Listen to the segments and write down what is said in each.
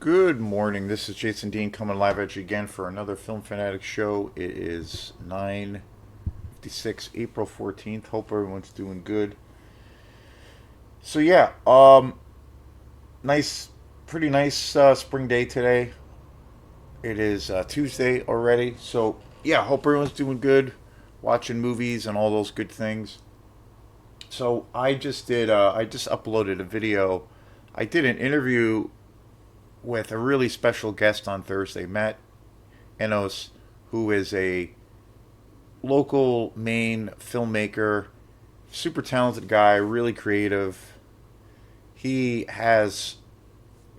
Good morning. This is Jason Dean coming live at you again for another Film Fanatic show. It is 9:56, April 14th. Hope everyone's doing good. So yeah, nice, pretty nice spring day today. It is Tuesday already. So yeah, hope everyone's doing good, watching movies and all those good things. So I just uploaded a video. I did an interview with a really special guest on Thursday, Matt Enos, who is a local Maine filmmaker, super talented guy, really creative. He has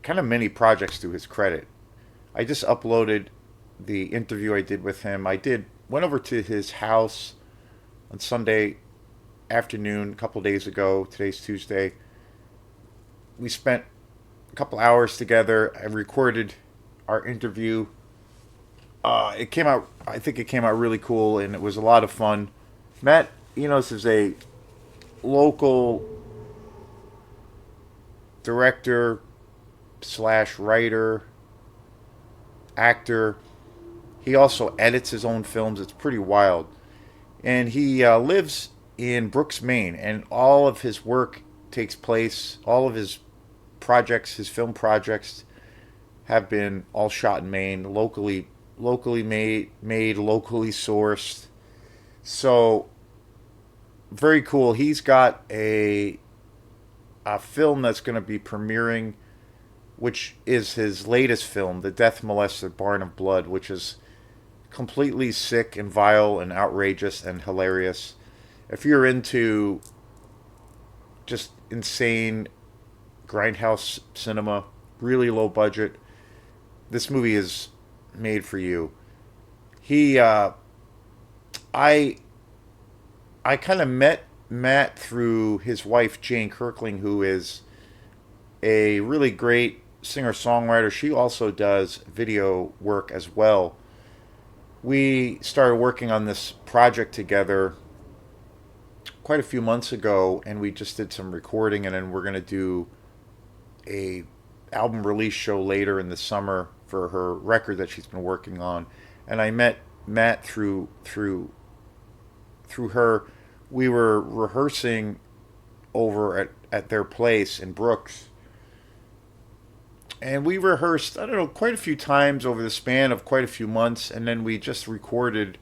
kind of many projects to his credit. I just uploaded the interview I did with him. Went over to his house on Sunday afternoon a couple days ago. Today's Tuesday. We spent a couple hours together. I recorded our interview. It came out. I think it came out really cool, and it was a lot of fun. Matt Enos is a local director slash writer, actor. He also edits his own films. It's pretty wild, and he lives in Brooks, Maine, and all of his work takes place. All of his projects, his film projects, have been all shot in Maine, locally made, locally sourced. So very cool. He's got a film that's going to be premiering, which is his latest film, The Death Molester Barn of Blood, which is completely sick and vile and outrageous and hilarious. If you're into just insane grindhouse cinema, really low budget, this movie is made for you. He, I, I kind of met Matt through his wife Jane Kirkling, who is a really great singer songwriter. She also does video work as well. We started working on this project together quite a few months ago, and we just did some recording, and then we're going to do a album release show later in the summer for her record that she's been working on. And I met Matt through her. We were rehearsing over at their place in Brooks, and we rehearsed, I don't know, quite a few times over the span of quite a few months, and then we just recorded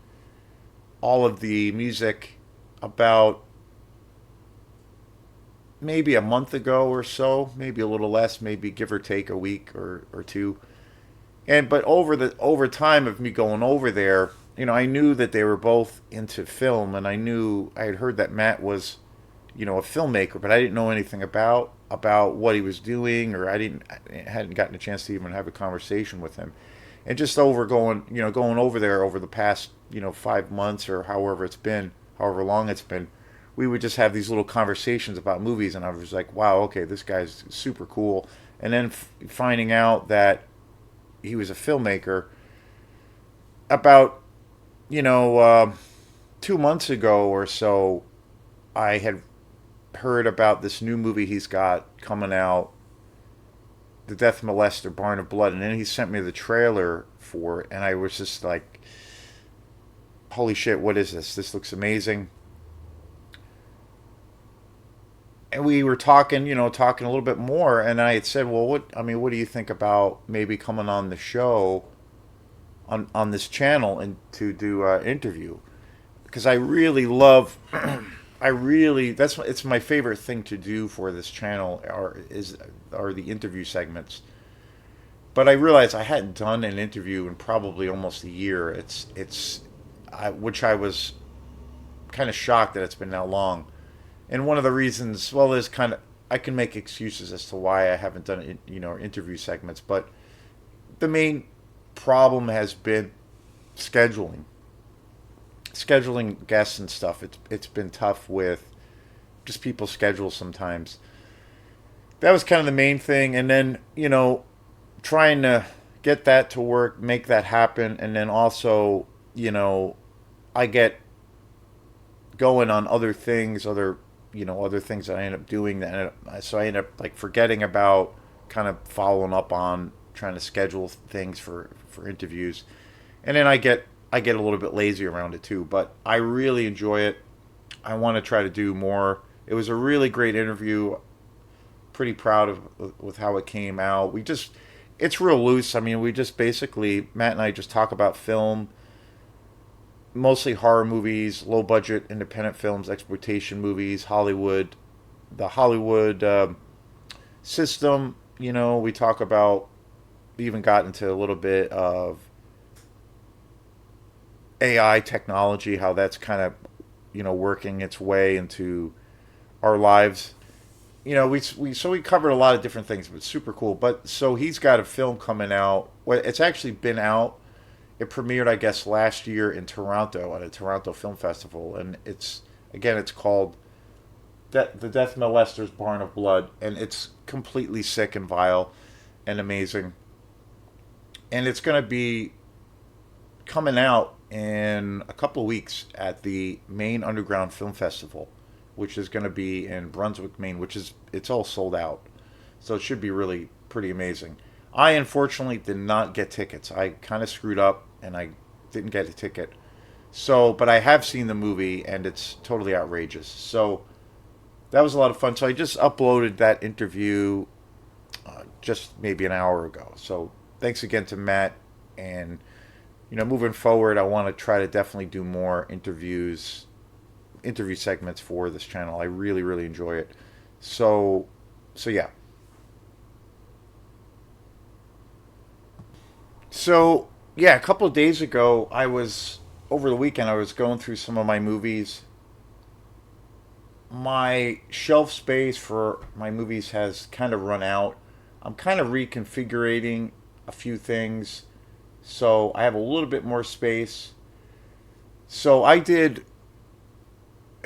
all of the music about maybe a month ago or so, maybe a little less, maybe give or take a week or two. And but over time of me going over there, I knew that they were both into film, and I had heard that Matt was, a filmmaker, but I didn't know anything about what he was doing, or I hadn't gotten a chance to even have a conversation with him. And just going over there over the past 5 months or however long it's been, we would just have these little conversations about movies, and I was like, wow, okay, this guy's super cool. And then finding out that he was a filmmaker about 2 months ago or so, I had heard about this new movie he's got coming out, The Death Molester Barn of Blood, and then he sent me the trailer for it, and I was just like, holy shit, what is this? This looks amazing. And we were talking a little bit more, and I had said, well, what do you think about maybe coming on the show on this channel and to do an interview? Because I really love, it's my favorite thing to do for this channel are the interview segments. But I realized I hadn't done an interview in probably almost a year. Which I was kind of shocked that it's been that long. And one of the reasons, well, is kind of, I can make excuses as to why I haven't done interview segments, but the main problem has been scheduling, guests and stuff. It's been tough with just people's schedules sometimes. That was kind of the main thing, and then trying to get that to work, make that happen, and then also I get going on other things that I end up doing so I end up like forgetting about kind of following up on trying to schedule things for interviews, and then I get a little bit lazy around it too. But I really enjoy it. I want to try to do more. It was a really great interview. Pretty proud of with how it came out. We just it's real loose. I mean, we just basically Matt and I just talk about film, mostly horror movies, low budget independent films, exploitation movies, Hollywood, the Hollywood system. You know, we talk about we even got into a little bit of AI technology, how that's kind of working its way into our lives. We covered a lot of different things, but super cool. But so he's got a film coming out. Well, it's actually been out. It premiered, I guess, last year in Toronto at a Toronto Film Festival, and it's called The Death Molester's Barn of Blood, and it's completely sick and vile and amazing. And it's going to be coming out in a couple of weeks at the Maine Underground Film Festival, which is going to be in Brunswick, Maine, it's all sold out. So it should be really pretty amazing. I unfortunately did not get tickets. I kind of screwed up and I didn't get a ticket. So, but I have seen the movie and it's totally outrageous. So that was a lot of fun. So I just uploaded that interview just maybe an hour ago. So thanks again to Matt. And, moving forward, I want to try to definitely do more interview segments for this channel. I really, really enjoy it. So yeah. So yeah, a couple of days ago, over the weekend, I was going through some of my movies. My shelf space for my movies has kind of run out. I'm kind of reconfiguring a few things, so I have a little bit more space. So it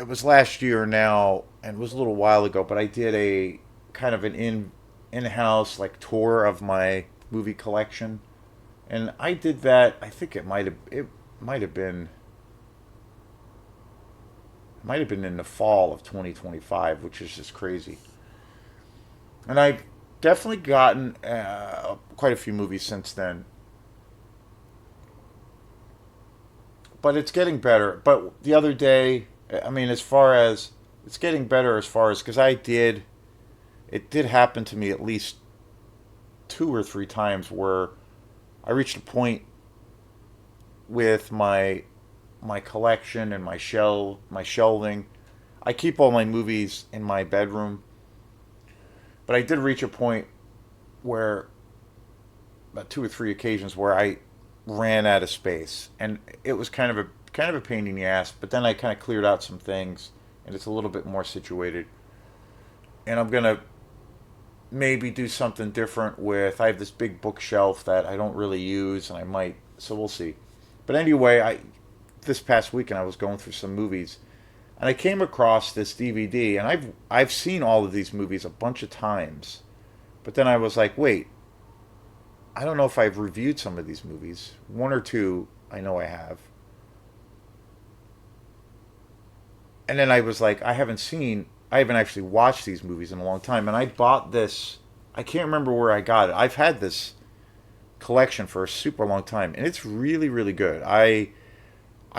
was last year now, and it was a little while ago, but I did a kind of an in-house like tour of my movie collection, and I did that. I think might have been in the fall of 2025, which is just crazy. And I've definitely gotten quite a few movies since then, but it's getting better. But the other day, I mean, as far as it's getting better, as far as because it did happen to me at least two or three times where I reached a point with my collection and my shelving. I keep all my movies in my bedroom, but I did reach a point where about two or three occasions where I ran out of space, and it was kind of a pain in the ass. But then I kind of cleared out some things, and it's a little bit more situated. And I'm gonna maybe do something different with. I have this big bookshelf that I don't really use, and I might. So we'll see. But anyway, this past weekend I was going through some movies, and I came across this DVD, and I've seen all of these movies a bunch of times, but then I was like, wait, I don't know if I've reviewed some of these movies. One or two, I know I have. And then I was like, I haven't actually watched these movies in a long time. And I bought this, I can't remember where I got it. I've had this collection for a super long time, and it's really, really good. I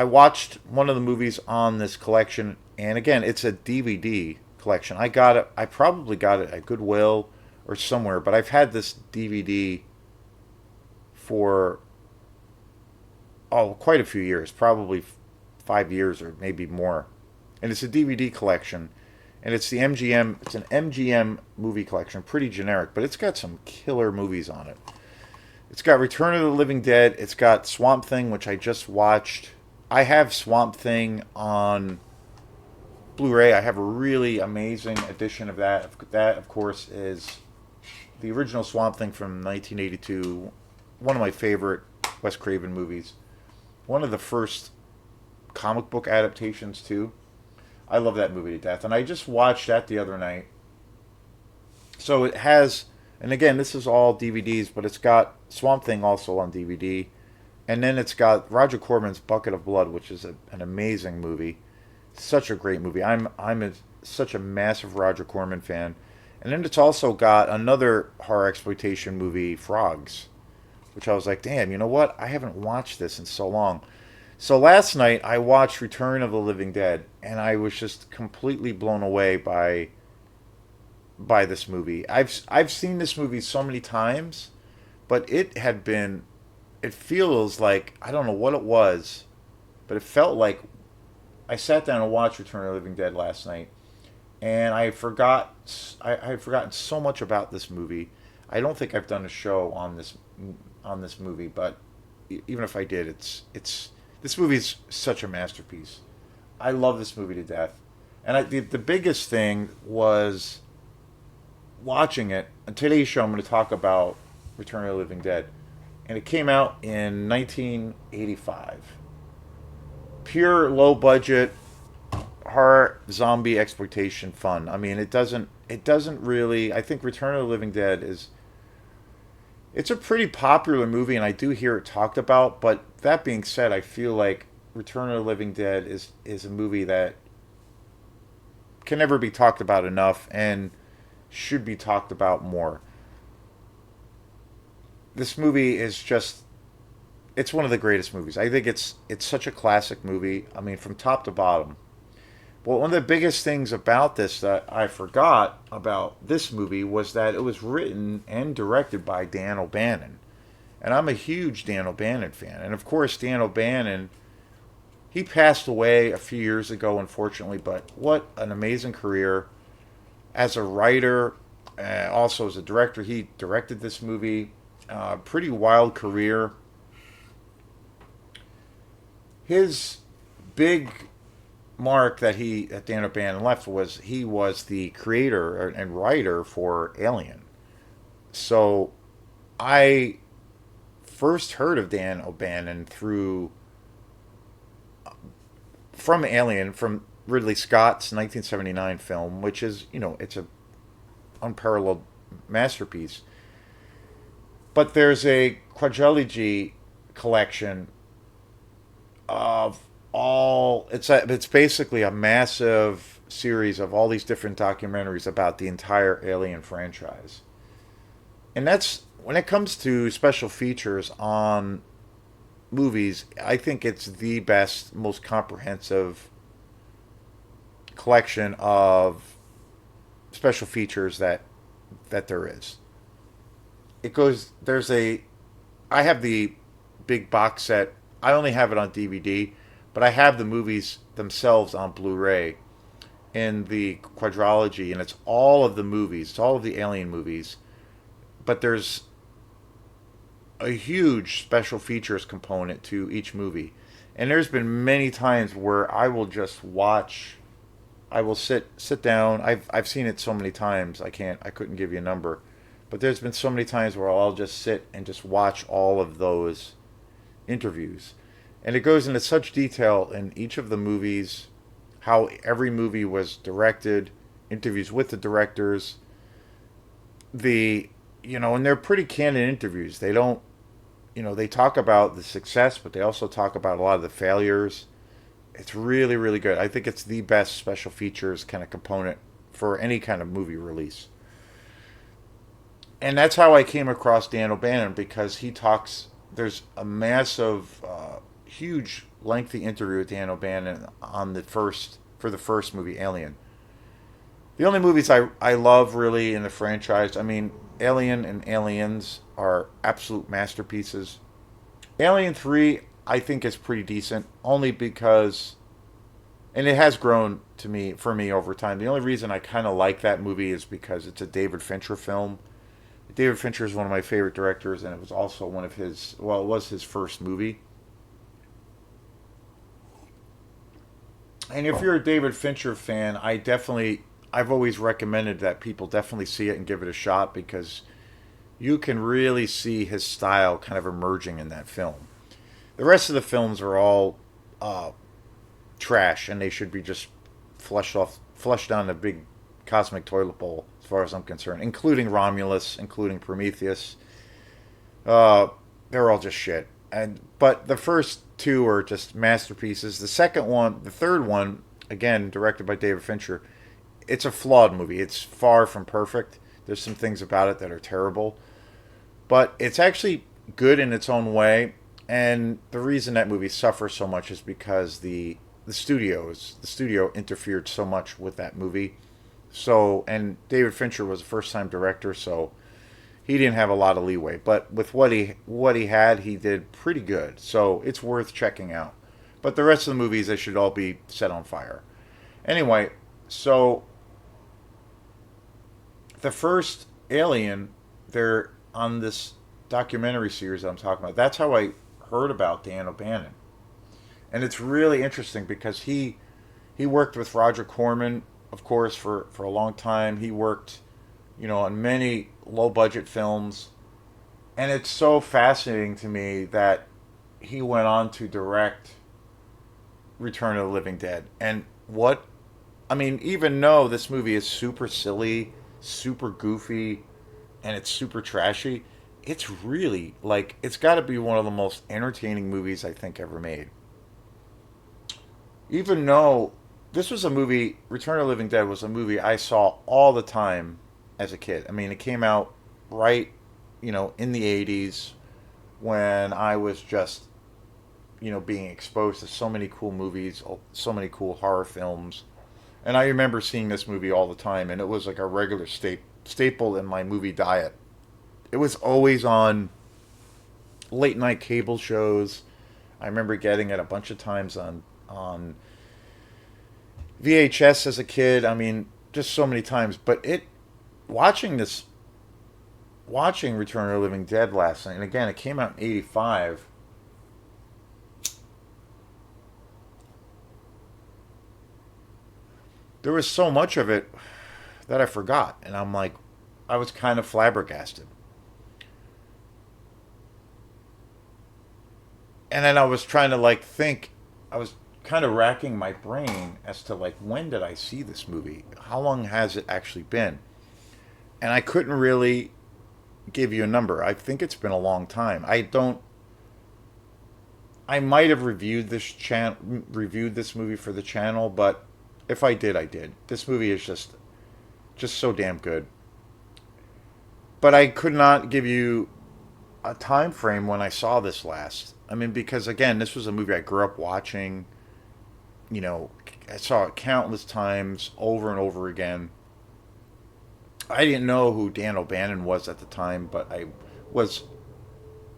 watched one of the movies on this collection, and again, it's a DVD collection. I probably got it at Goodwill or somewhere, but I've had this DVD for quite a few years, probably 5 years or maybe more. And it's a DVD collection, and it's an MGM movie collection, pretty generic, but it's got some killer movies on it. It's got Return of the Living Dead. It's got Swamp Thing, which I just watched. I have Swamp Thing on Blu-ray. I have a really amazing edition of that. That, of course, is the original Swamp Thing from 1982. One of my favorite Wes Craven movies. One of the first comic book adaptations, too. I love that movie to death. And I just watched that the other night. So it has, and again, this is all DVDs, but it's got Swamp Thing also on DVD. And then it's got Roger Corman's Bucket of Blood, which is an amazing movie. Such a great movie. I'm such a massive Roger Corman fan. And then it's also got another horror exploitation movie, Frogs, which I was like, damn, you know what? I haven't watched this in so long. So last night I watched Return of the Living Dead, and I was just completely blown away by this movie. I've seen this movie so many times, but it feels like I don't know what it was, but it felt like I sat down and watched Return of the Living Dead last night, and I had forgotten so much about this movie. I don't think I've done a show on this movie, but even if I did, it's this movie is such a masterpiece. I love this movie to death, and the biggest thing was watching it. On today's show, I'm going to talk about Return of the Living Dead, and it came out in 1985. Pure low budget horror zombie exploitation fun. I mean, it doesn't really. I think Return of the Living Dead is it's a pretty popular movie, and I do hear it talked about. But that being said, I feel like Return of the Living Dead is a movie that can never be talked about enough and should be talked about more. This movie is just it's one of the greatest movies. I think it's such a classic movie. I mean, from top to bottom. Well, one of the biggest things about this that I forgot about this movie was that it was written and directed by Dan O'Bannon. And I'm a huge Dan O'Bannon fan. And of course, Dan O'Bannon, he passed away a few years ago, unfortunately, but what an amazing career as a writer, also as a director. He directed this movie. Pretty wild career. His big mark that Dan O'Bannon left was he was the creator and writer for Alien. So I first heard of Dan O'Bannon through from Alien, from Ridley Scott's 1979 film, which is, it's a unparalleled masterpiece. But there's a quadrilogy collection of it's basically a massive series of all these different documentaries about the entire Alien franchise. And that's when it comes to special features on movies, I think it's the best, most comprehensive collection of special features that there is. It goes there's a I have the big box set. I only have it on DVD, but I have the movies themselves on Blu-ray in the quadrilogy, and it's all of the movies, it's all of the Alien movies. But there's a huge special features component to each movie, and there's been many times where I will sit down. I've seen it so many times. I couldn't give you a number, but there's been so many times where I'll just sit and just watch all of those interviews. And it goes into such detail in each of the movies, how every movie was directed, interviews with the directors, and they're pretty candid interviews. They don't, they talk about the success, but they also talk about a lot of the failures. It's really, really good. I think it's the best special features kind of component for any kind of movie release. And that's how I came across Dan O'Bannon, because there's a massive, huge, lengthy interview with Dan O'Bannon for the first movie, Alien. The only movies I love really in the franchise, I mean, Alien and Aliens are absolute masterpieces. Alien 3, I think, is pretty decent, only because, and it has grown for me over time. The only reason I kind of like that movie is because it's a David Fincher film. David Fincher is one of my favorite directors, and it was also it was his first movie. And if you're a David Fincher fan, I've always recommended that people definitely see it and give it a shot, because you can really see his style kind of emerging in that film. The rest of the films are all trash, and they should be just flushed down the big cosmic toilet bowl, as far as I'm concerned, including Romulus, including Prometheus. They're all just shit. But the first two are just masterpieces. The third one, again directed by David Fincher, it's a flawed movie. It's far from perfect. There's some things about it that are terrible, but it's actually good in its own way. And the reason that movie suffers so much is because the studio interfered so much with that movie. So, and David Fincher was a first time director, so he didn't have a lot of leeway. But with what he had, he did pretty good. So it's worth checking out. But the rest of the movies, they should all be set on fire. Anyway, so the first Alien, they're on this documentary series that I'm talking about. That's how I heard about Dan O'Bannon, and it's really interesting because he worked with Roger Corman, of course, for a long time. He worked, on many low budget films, and it's so fascinating to me that he went on to direct Return of the Living Dead. And what I mean, even though this movie is super silly, super goofy, and it's super trashy, it's really like it's got to be one of the most entertaining movies I think ever made. Even though this was a movie, Return of the Living Dead was a movie I saw all the time as a kid. I mean, it came out right, in the 80s when I was just, being exposed to so many cool movies, so many cool horror films. And I remember seeing this movie all the time, and it was like a regular staple in my movie diet. It was always on late night cable shows. I remember getting it a bunch of times on VHS as a kid. I mean, just so many times. But watching this, watching Return of the Living Dead last night, and again, it came out in '85. There was so much of it that I forgot, and I'm like, I was kind of flabbergasted. And then I was trying to like think. I was kind of racking my brain as to like when did I see this movie? How long has it actually been? And I couldn't really give you a number. I think it's been a long time. I don't. I might have reviewed this movie for the channel, but if I did, I did. This movie is just so damn good. But I could not give you a time frame when I saw this last. I mean, because again, this was a movie I grew up watching. You know, I saw it countless times over and over again. I didn't know who Dan O'Bannon was at the time, but I was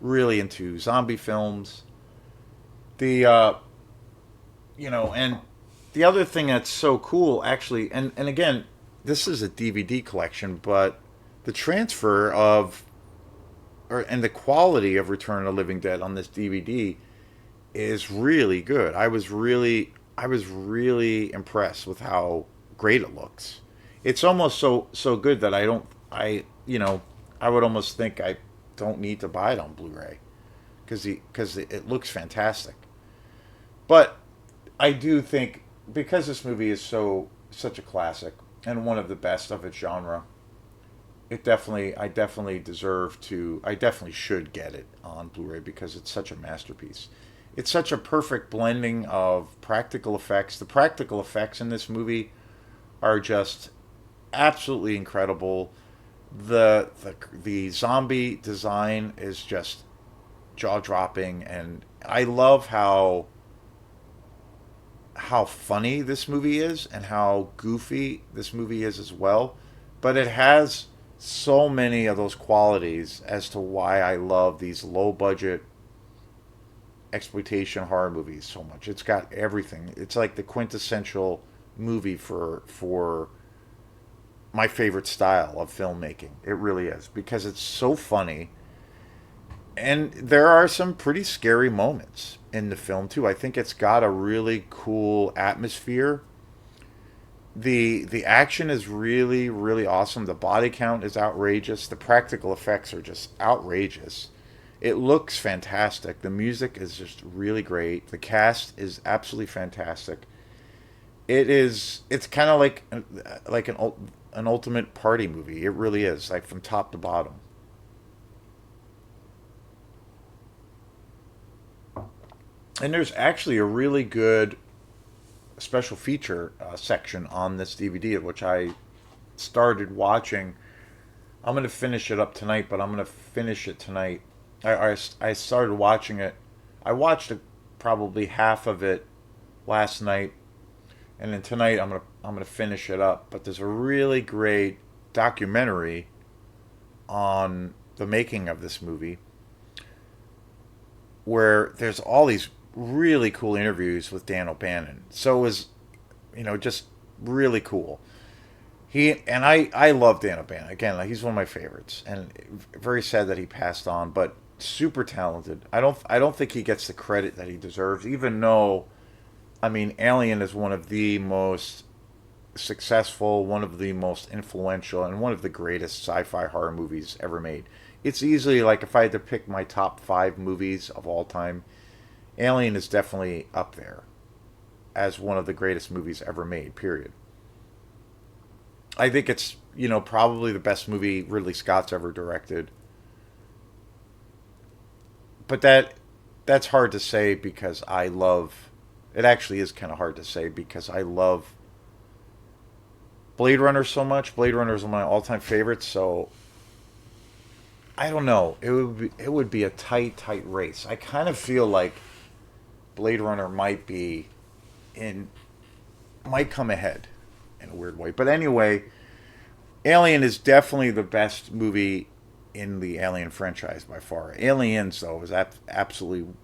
really into zombie films. The and the other thing that's so cool actually, and again, this is a DVD collection, but the transfer of and the quality of Return of the Living Dead on this DVD is really good. I was really impressed with how great it looks. It's almost so good that I don't I I would almost think I don't need to buy it on Blu-ray because it looks fantastic. But I do think because this movie is such a classic and one of the best of its genre, I definitely should get it on Blu-ray because it's such a masterpiece. It's such a perfect blending of practical effects. The practical effects in this movie are just absolutely incredible. The zombie design is just jaw dropping, and I love how funny this movie is and how goofy this movie is as well. But it has so many of those qualities as to why I love these low budget exploitation horror movies so much. It's got everything. It's like the quintessential movie for my favorite style of filmmaking. It really is because it's so funny, and there are some pretty scary moments in the film too. I think it's got a really cool atmosphere. The action is really awesome. The body count is outrageous. The practical effects are just outrageous. It looks fantastic. The music is just really great. The cast is absolutely fantastic. It's kind of like an ultimate party movie. It really is, like from top to bottom. And there's actually a really good special feature section on this DVD, which I started watching. I'm going to finish it up tonight, but I'm going to finish it tonight. I started watching it. I watched probably half of it last night, and then tonight I'm gonna finish it up. But there's a really great documentary on the making of this movie, where there's all these really cool interviews with Dan O'Bannon. So it was, just really cool. I love Dan O'Bannon. Again, like, he's one of my favorites, and very sad that he passed on. But super talented. I don't think he gets the credit that he deserves, even though, I mean, Alien is one of the most successful, one of the most influential, and one of the greatest sci-fi horror movies ever made. It's easily, like, if I had to pick my top 5 movies of all time, Alien is definitely up there as one of the greatest movies ever made. Period. I think it's, probably the best movie Ridley Scott's ever directed. But that's hard to say because I love. It actually is kind of hard to say because I love Blade Runner so much. Blade Runner is one of my all-time favorites. So I don't know. It would be a tight race. I kind of feel like Blade Runner in might come ahead in a weird way. But anyway, Alien is definitely the best movie in the Alien franchise by far. Aliens, though, is absolutely,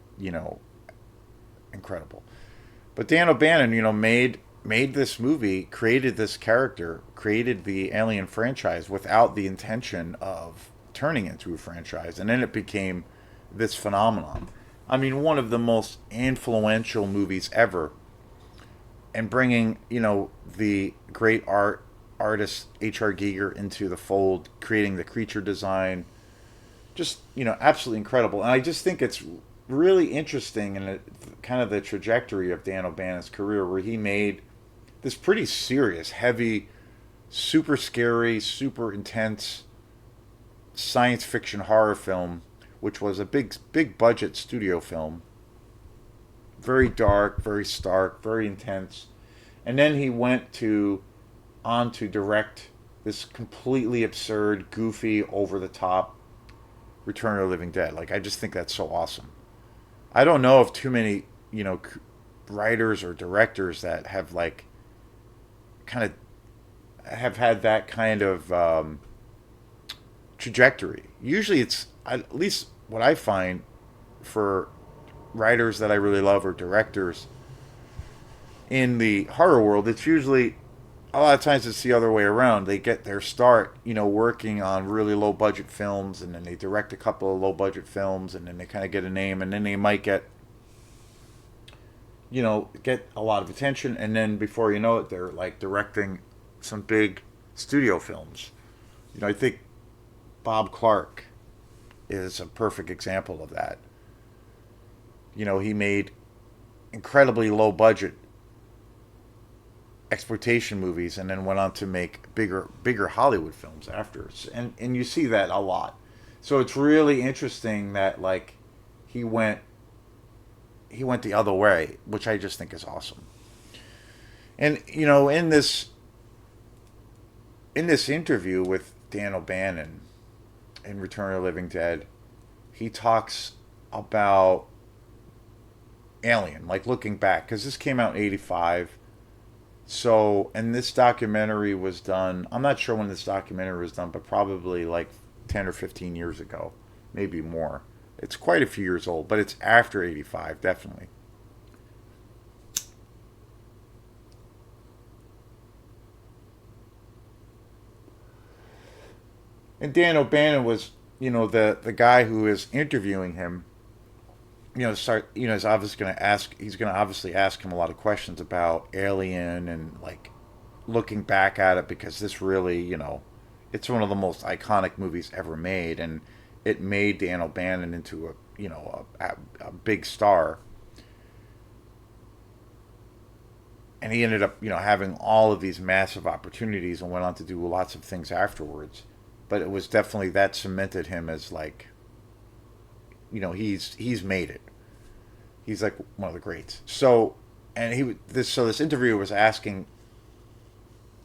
incredible. But Dan O'Bannon, made this movie, created this character, created the Alien franchise without the intention of turning it into a franchise, and then it became this phenomenon. I mean, one of the most influential movies ever, and bringing the great artist H.R. Giger into the fold, creating the creature design, just absolutely incredible. And I just think it's really interesting in kind of the trajectory of Dan O'Bannon's career, where he made this pretty serious, heavy, super scary, super intense science fiction horror film, which was a big budget studio film, very dark, very stark, very intense. And then he went on to direct this completely absurd, goofy, over the top Return of the Living Dead. Like, I just think that's so awesome. I don't know of too many, writers or directors that have, like, kind of have had that kind of trajectory. Usually it's, at least what I find, for writers that I really love or directors in the horror world, it's usually, a lot of times it's the other way around. They get their start, working on really low budget films, and then they direct a couple of low budget films, and then they kind of get a name, and then they might get a lot of attention, and then before you know it, they're like directing some big studio films. I think Bob Clark is a perfect example of that. He made incredibly low budget exploitation movies, and then went on to make bigger Hollywood films after. And you see that a lot. So it's really interesting that, like, he went the other way, which I just think is awesome. And in this interview with Dan O'Bannon in Return of the Living Dead, he talks about Alien, like, looking back, because this came out in '85. So, and this documentary was done, I'm not sure when this documentary was done, but probably like 10 or 15 years ago, maybe more. It's quite a few years old, but it's after '85, definitely. And Dan O'Bannon was, the guy who is interviewing him, is obviously going to he's going to obviously ask him a lot of questions about Alien, and, like, looking back at it, because this really, it's one of the most iconic movies ever made, and it made Dan O'Bannon into a big star. And he ended up, having all of these massive opportunities, and went on to do lots of things afterwards. But it was definitely that cemented him as, like, he's made it. He's like one of the greats. So and this interviewer was asking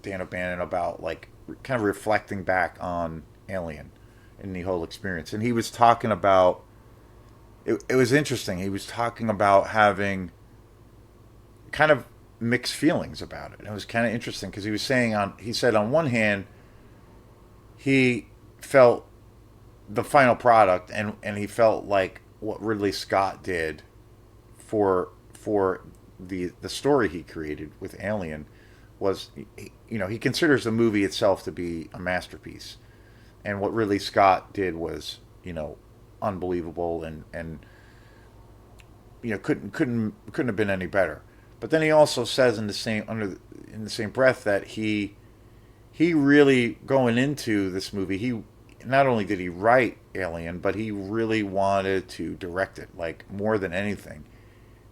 Dan O'Bannon about like kind of reflecting back on Alien and the whole experience, and he was talking about it was interesting. He was talking about having kind of mixed feelings about it. And it was kind of interesting because he said on one hand he felt the final product and he felt like what Ridley Scott did for the story he created with Alien was he considers the movie itself to be a masterpiece, and what Ridley Scott did was unbelievable and couldn't have been any better. But then he also says in the same breath that he really going into this movie, he not only did he write Alien, but he really wanted to direct it, like more than anything.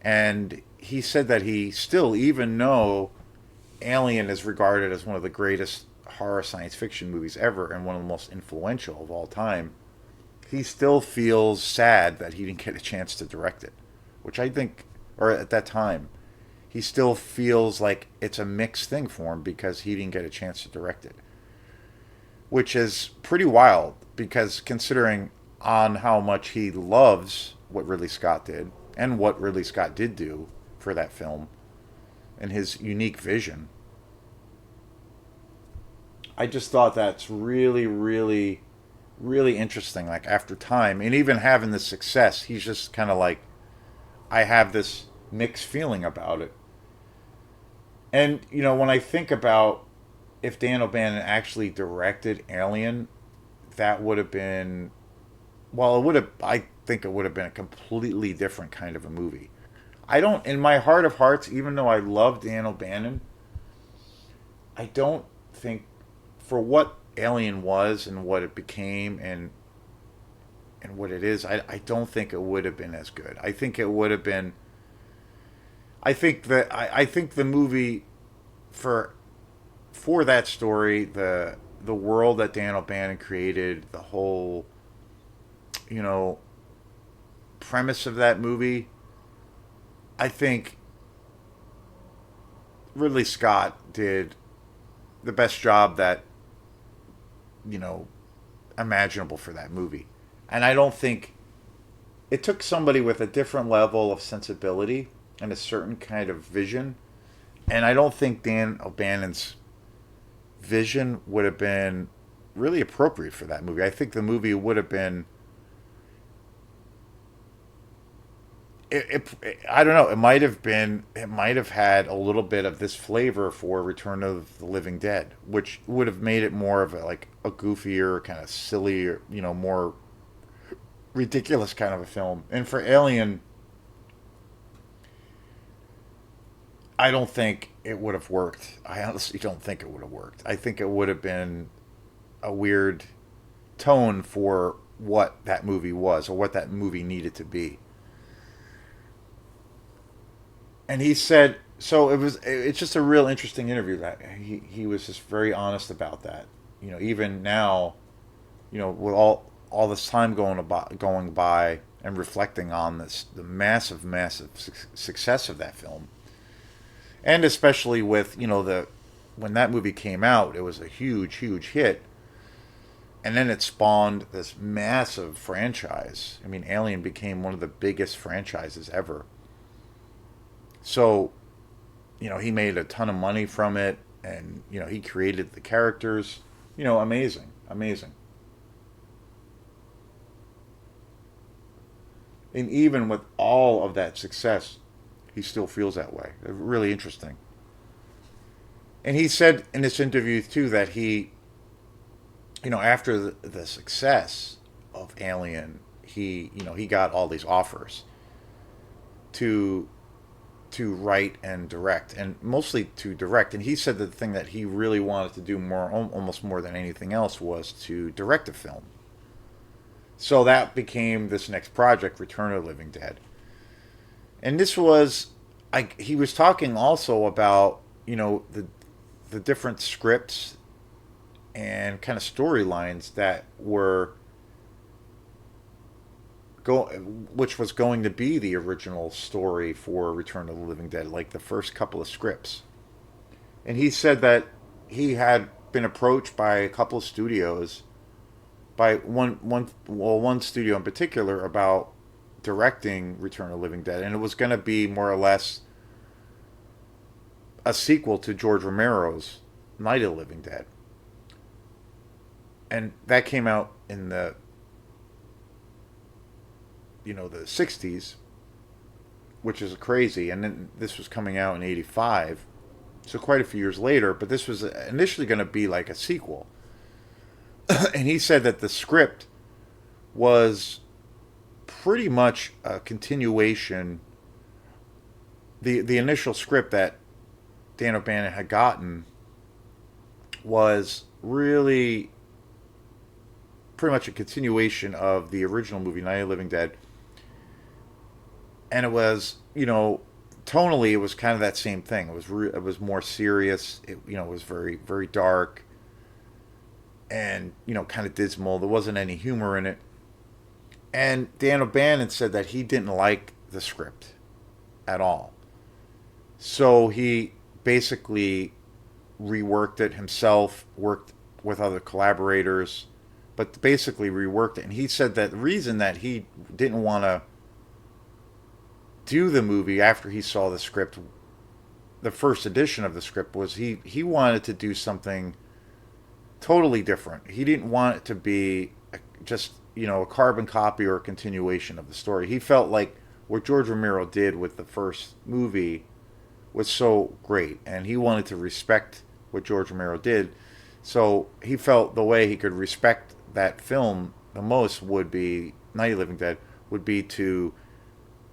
And he said that he still, even though Alien is regarded as one of the greatest horror science fiction movies ever and one of the most influential of all time, he still feels sad that he didn't get a chance to direct it, which I think, or at that time, he still feels like it's a mixed thing for him because he didn't get a chance to direct it, which is pretty wild because considering on how much he loves what Ridley Scott did and what Ridley Scott did do for that film and his unique vision. I just thought that's really, really, really interesting. Like after time, and even having the success, he's just kind of like, I have this mixed feeling about it. And when I think about if Dan O'Bannon actually directed Alien, that would have been, well, it would have. I think it would have been a completely different kind of a movie. I don't, in my heart of hearts, even though I love Dan O'Bannon, I don't think for what Alien was and what it became and what it is, I don't think it would have been as good. I think it would have been. I think the movie for that story, the world that Dan O'Bannon created, the whole you know premise of that movie, I think Ridley Scott did the best job that you know imaginable for that movie. And I don't think it took somebody with a different level of sensibility and a certain kind of vision. And I don't think Dan O'Bannon's vision would have been really appropriate for that movie. I think the movie would have been. I don't know. It might have been. It might have had a little bit of this flavor for Return of the Living Dead, which would have made it more of a goofier, kind of silly, more ridiculous kind of a film. And for Alien, I don't think it would have worked. I honestly don't think it would have worked. I think it would have been a weird tone for what that movie was or what that movie needed to be. And he said, so it's just a real interesting interview that he was just very honest about that. Even now, with all this time going by and reflecting on the massive success of that film, and especially with the when that movie came out, it was a huge hit, and then it spawned this massive franchise. I mean, Alien became one of the biggest franchises ever. So, he made a ton of money from it, and he created the characters. Amazing, amazing. And even with all of that success, he still feels that way. Really interesting. And he said in this interview too that after the success of Alien, he got all these offers to write and direct, and mostly to direct. And he said that the thing that he really wanted to do almost more than anything else, was to direct a film. So that became this next project, Return of the Living Dead. And this was, he was talking also about the different scripts and kind of storylines that were go, which was going to be the original story for Return of the Living Dead, like the first couple of scripts. And he said that he had been approached by a couple of studios, by one studio in particular, about directing Return of the Living Dead, and it was going to be more or less a sequel to George Romero's Night of the Living Dead. And that came out in the the 60s, which is crazy. And then this was coming out in 85, so quite a few years later, but this was initially going to be like a sequel. And he said that the script was pretty much a continuation. The initial script that Dan O'Bannon had gotten was really pretty much a continuation of the original movie Night of the Living Dead, and it was, tonally it was kind of that same thing. It was more serious. It was very very dark and kind of dismal. There wasn't any humor in it. And Dan O'Bannon said that he didn't like the script at all. So he basically reworked it himself, worked with other collaborators, but basically reworked it. And he said that the reason that he didn't want to do the movie after he saw the script, the first edition of the script, was he wanted to do something totally different. He didn't want it to be just a carbon copy or a continuation of the story. He felt like what George Romero did with the first movie was so great, and he wanted to respect what George Romero did. So he felt the way he could respect that film the most would be Night of the Living Dead, would be to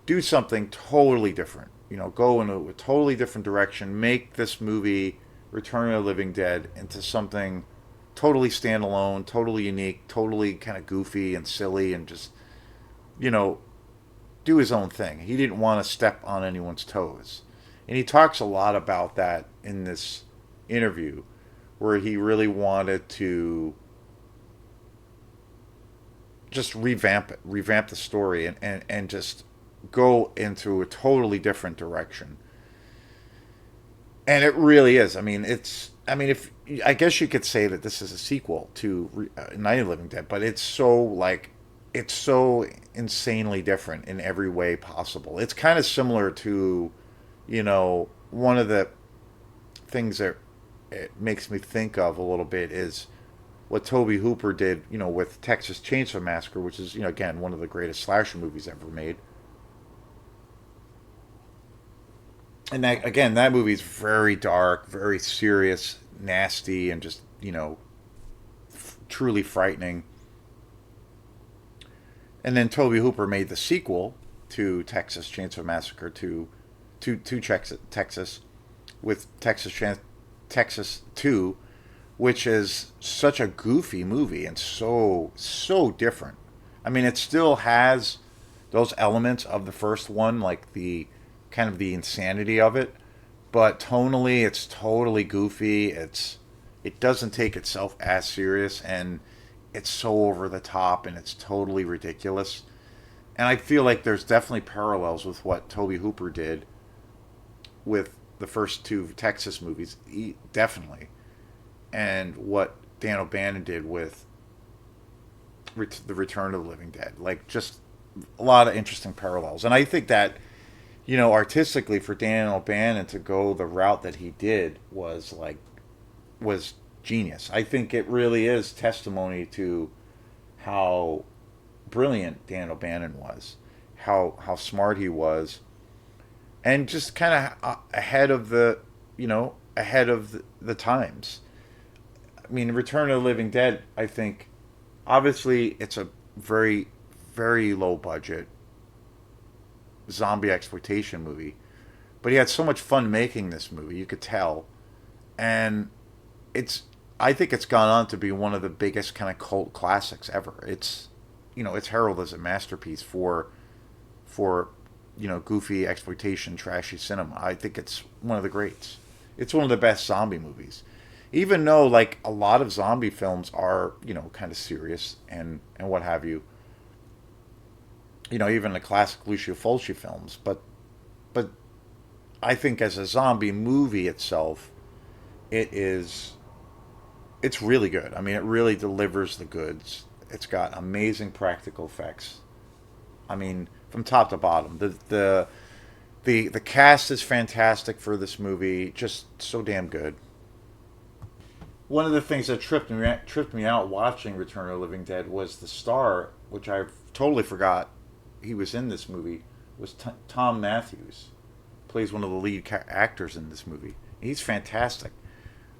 do something totally different. Go in a totally different direction. Make this movie Return of the Living Dead into something totally standalone, totally unique, totally kind of goofy and silly, and just do his own thing. He didn't want to step on anyone's toes. And he talks a lot about that in this interview, where he really wanted to just revamp the story, and just go into a totally different direction. And it really is. If I guess you could say that this is a sequel to Night of the Living Dead, but it's so insanely different in every way possible. It's kind of similar to, one of the things that it makes me think of a little bit is what Tobe Hooper did, with Texas Chainsaw Massacre, which is, again, one of the greatest slasher movies ever made. And that movie is very dark, very serious, nasty, and just, truly frightening. And then Tobe Hooper made the sequel to Texas Chainsaw Massacre to Texas, with Texas 2, which is such a goofy movie and so different. It still has those elements of the first one, like the kind of the insanity of it, but tonally it's totally goofy. It doesn't take itself as serious, and it's so over the top, and it's totally ridiculous. And I feel like there's definitely parallels with what Tobe Hooper did with the first two Texas movies, definitely, and what Dan O'Bannon did with the Return of the Living Dead. Like, just a lot of interesting parallels. And I think that, artistically, for Dan O'Bannon to go the route that he did was genius. I think it really is testimony to how brilliant Dan O'Bannon was, how smart he was, and just kind of ahead of the times. Return of the Living Dead, I think, obviously it's a very, very low budget zombie exploitation movie, but he had so much fun making this movie, you could tell. And I think it's gone on to be one of the biggest kind of cult classics ever. It's heralded as a masterpiece for goofy exploitation, trashy cinema. I think it's one of the greats. It's one of the best zombie movies. Even though, like, a lot of zombie films are, kind of serious and what have you. even the classic Lucio Fulci films. But I think as a zombie movie itself, it is it's really good. I mean, it really delivers the goods. It's got amazing practical effects. I mean, from top to bottom. The cast is fantastic for this movie. Just so damn good. One of the things that tripped me out watching Return of the Living Dead was the star, which I totally forgot he was in this movie, was Tom Matthews. Plays one of the lead actors in this movie. He's fantastic.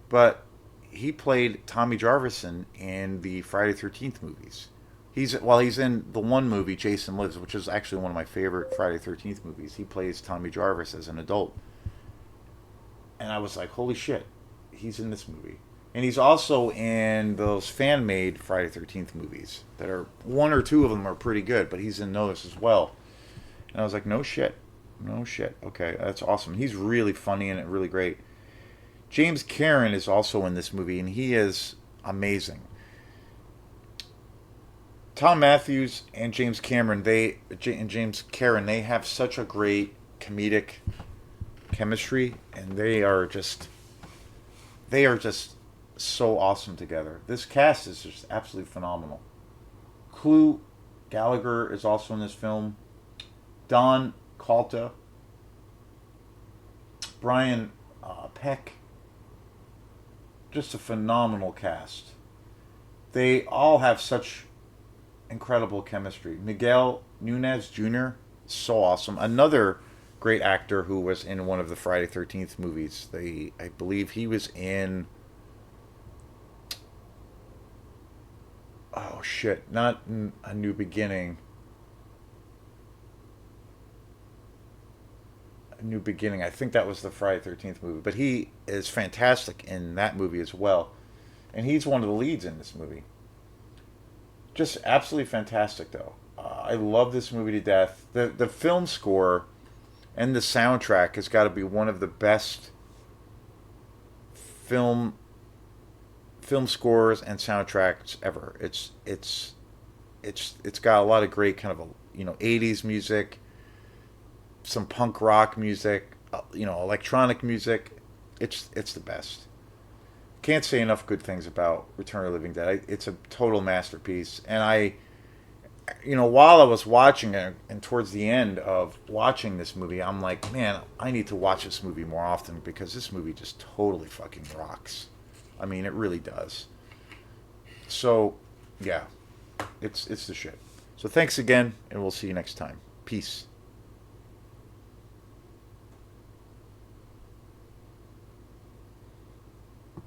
But he played Tommy Jarvison in the Friday 13th movies. He's in the one movie Jason Lives, which is actually one of my favorite Friday 13th movies. He plays Tommy Jarvis as an adult. And I was like, holy shit, he's in this movie. And he's also in those fan made Friday 13th movies that are one or two of them are pretty good, but he's in those as well. And I was like, no shit. No shit. Okay, that's awesome. He's really funny and really great. James Karen is also in this movie, and he is amazing. Tom Matthews and James Karen, they have such a great comedic chemistry, and they are just so awesome together. This cast is just absolutely phenomenal. Clue Gallagher is also in this film. Don Calta, Brian Peck, just a phenomenal cast. They all have such incredible chemistry. Miguel Nunez Jr., so awesome. Another great actor who was in one of the Friday 13th movies. I believe he was in. Oh shit! Not A New Beginning. A New Beginning. I think that was the Friday 13th movie. But he is fantastic in that movie as well, and he's one of the leads in this movie. Just absolutely fantastic, though. I love this movie to death. The film score and the soundtrack has got to be one of the best film film scores and soundtracks ever. It's got a lot of great kind of '80s music, some punk rock music, electronic music. It's the best. Can't say enough good things about Return of the Living Dead. It's a total masterpiece, and while I was watching it, and towards the end of watching this movie, I'm like, man, I need to watch this movie more often because this movie just totally fucking rocks. I mean, it really does. So, yeah, it's the shit. So thanks again, and we'll see you next time. Peace.